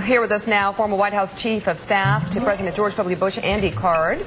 Here with us now, former White House Chief of Staff to President George W. Bush, Andy Card.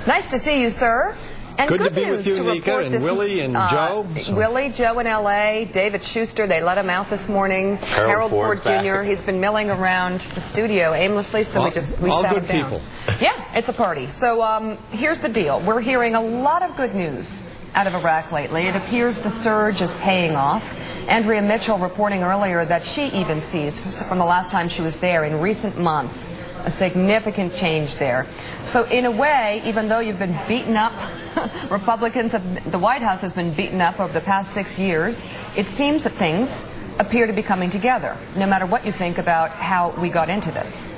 Nice to see you, sir. And good to be news with you, to Nika, and Willie and Joe. Willie, Joe in L.A., David Schuster, they let him out this morning. Harold Ford Jr., he's been milling around the studio aimlessly, so we sat him down. People. Yeah, it's a party. So here's the deal. We're hearing a lot of good news out of Iraq lately. It appears the surge is paying off. Andrea Mitchell reporting earlier that she even sees, from the last time she was there in recent months, a significant change there. So in a way, even though you've been beaten up, the White House has been beaten up over the past 6 years, it seems that things appear to be coming together, no matter what you think about how we got into this.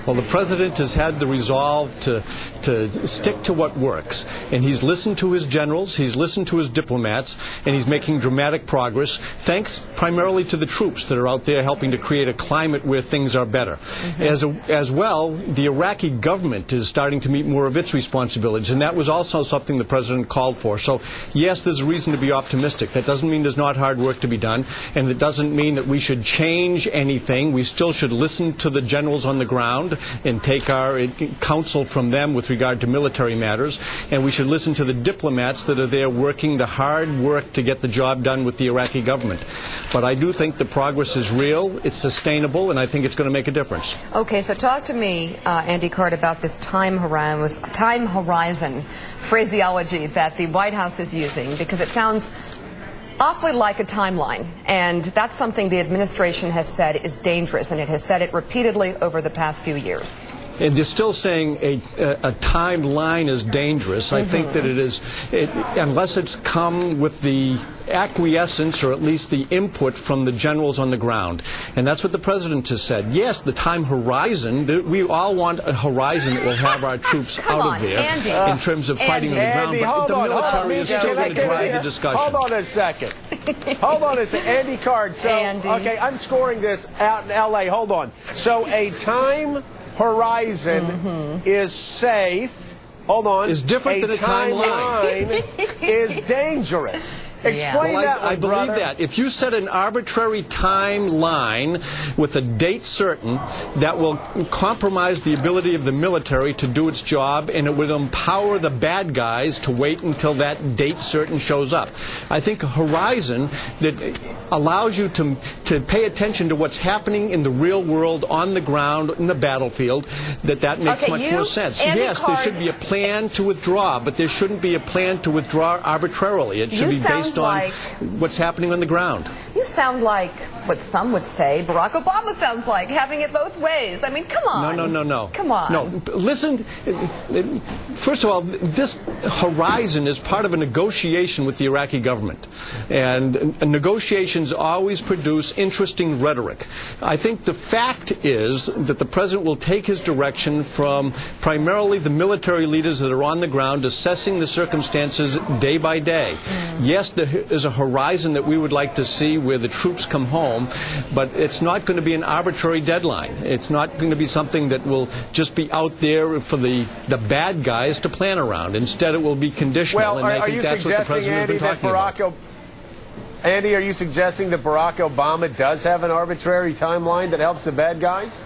Well, the president has had the resolve to stick to what works, and he's listened to his generals, he's listened to his diplomats, and he's making dramatic progress, thanks primarily to the troops that are out there helping to create a climate where things are better. As well, the Iraqi government is starting to meet more of its responsibilities, and that was also something the president called for. So, yes, there's a reason to be optimistic. That doesn't mean there's not hard work to be done, and it doesn't mean that we should change anything. We still should listen to the generals on the ground and take our counsel from them with regard to military matters, and we should listen to the diplomats that are there working the hard work to get the job done with the Iraqi government. But I do think the progress is real, it's sustainable, and I think it's going to make a difference. Okay, so talk to me, Andy Card, about this time horizon phraseology that the White House is using, because it sounds awfully like a timeline, and that's something the administration has said is dangerous, and it has said it repeatedly over the past few years. And they're still saying a timeline is dangerous. I think that it is, unless it's come with the acquiescence or at least the input from the generals on the ground. And that's what the president has said. Yes, the time horizon, we all want a horizon that will have our troops out of there in terms of fighting on the ground. But the military is still going to drive the discussion. Hold on a second. Hold on a second. Andy Card. So, okay, I'm scoring this out in L.A. Hold on. So a time horizon is safe. Hold on. Is different than a timeline. Is dangerous. Explain that one, I believe that. If you set an arbitrary timeline with a date certain, that will compromise the ability of the military to do its job, and it would empower the bad guys to wait until that date certain shows up. I think a horizon that allows you to pay attention to what's happening in the real world, on the ground, in the battlefield, that makes much more sense. Yes, there should be a plan to withdraw, but there shouldn't be a plan to withdraw arbitrarily. It should be based on what's happening on the ground. You sound like what some would say Barack Obama sounds like, having it both ways. I mean, come on. No. Come on. No, listen. First of all, this horizon is part of a negotiation with the Iraqi government. And negotiations always produce interesting rhetoric. I think the fact is that the president will take his direction from primarily the military leaders that are on the ground assessing the circumstances day by day. Yes, there is a horizon that we would like to see where the troops come home, but it's not going to be an arbitrary deadline. It's not going to be something that will just be out there for the bad guys to plan around. Instead, it will be conditional, well, and I think that's what the president has been talking about. Andy, are you suggesting that Barack Obama does have an arbitrary timeline that helps the bad guys?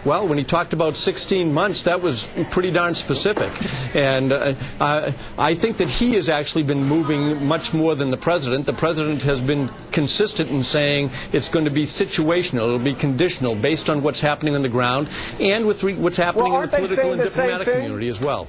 Well, when he talked about 16 months, that was pretty darn specific. And I think that he has actually been moving much more than the president. The president has been consistent in saying it's going to be situational, it'll be conditional, based on what's happening on the ground and with what's happening in the political and diplomatic community as well.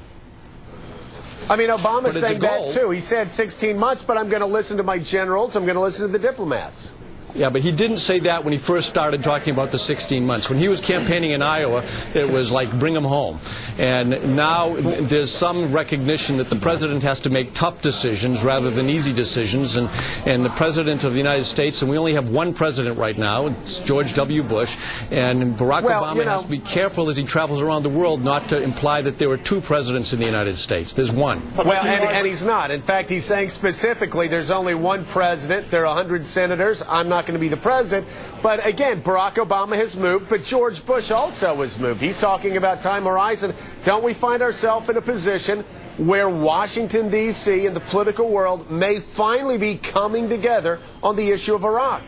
I mean, Obama's saying that too. He said 16 months, but I'm going to listen to my generals, I'm going to listen to the diplomats. Yeah, but he didn't say that when he first started talking about the 16 months. When he was campaigning in Iowa, it was like, bring him home. And now there's some recognition that the president has to make tough decisions rather than easy decisions. And the president of the United States, and we only have one president right now, it's George W. Bush, and Barack Obama has to be careful as he travels around the world not to imply that there are two presidents in the United States. There's one. Well, and he's not. In fact, he's saying specifically there's only one president. There are 100 senators. I'm not going to be the president. But again, Barack Obama has moved, but George Bush also has moved. He's talking about time horizon. Don't we find ourselves in a position where Washington, D.C. and the political world may finally be coming together on the issue of Iraq?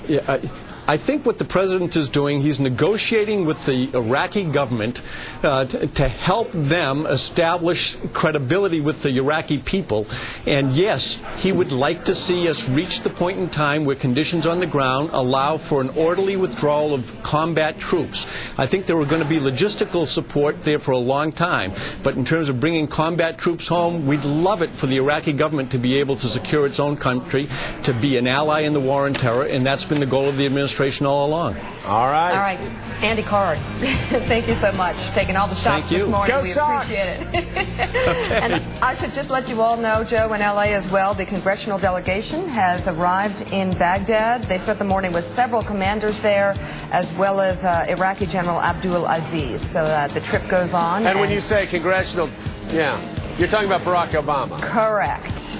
Yeah, I think what the president is doing, he's negotiating with the Iraqi government to help them establish credibility with the Iraqi people. And yes, he would like to see us reach the point in time where conditions on the ground allow for an orderly withdrawal of combat troops. I think there were going to be logistical support there for a long time. But in terms of bringing combat troops home, we'd love it for the Iraqi government to be able to secure its own country, to be an ally in the war on terror, and that's been the goal of the administration all along. All right. All right. Andy Card, thank you so much for taking all the shots this morning. Go we Sox. appreciate it. Okay. And I should just let you all know, Joe, in L.A. as well, the congressional delegation has arrived in Baghdad. They spent the morning with several commanders there, as well as Iraqi General Abdul Aziz. So the trip goes on. And when you say congressional, yeah, you're talking about Barack Obama. Correct.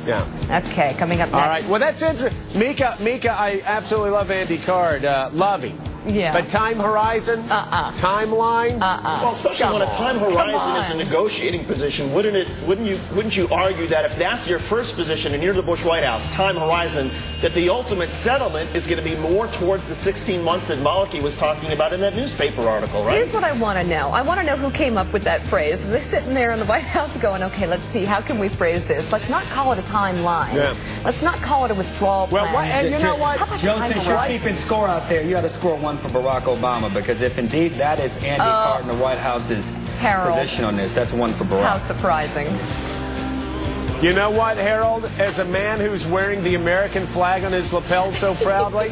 Yeah. Okay, coming up next. All right. Well, that's interesting. Mika, I absolutely love Andy Card. Love him. Yeah. But time horizon? Timeline? Well, especially when a time horizon is a negotiating position, wouldn't you argue that if that's your first position and you're the Bush White House, time horizon, that the ultimate settlement is going to be more towards the 16 months that Maliki was talking about in that newspaper article, right? Here's what I want to know. I want to know who came up with that phrase. They're sitting there in the White House going, okay, let's see, how can we phrase this? Let's not call it a timeline. Yeah. Let's not call it a withdrawal plan. Well, and you know what? Joe, since you're keeping score out there, you got to score one for Barack Obama, because if indeed that is Andy Card and the White House's position on this, that's one for Barack. How surprising. You know what, Harold? As a man who's wearing the American flag on his lapel so proudly,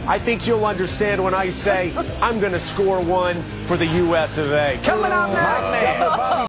I think you'll understand when I say I'm going to score one for the U.S. of A. Coming up next.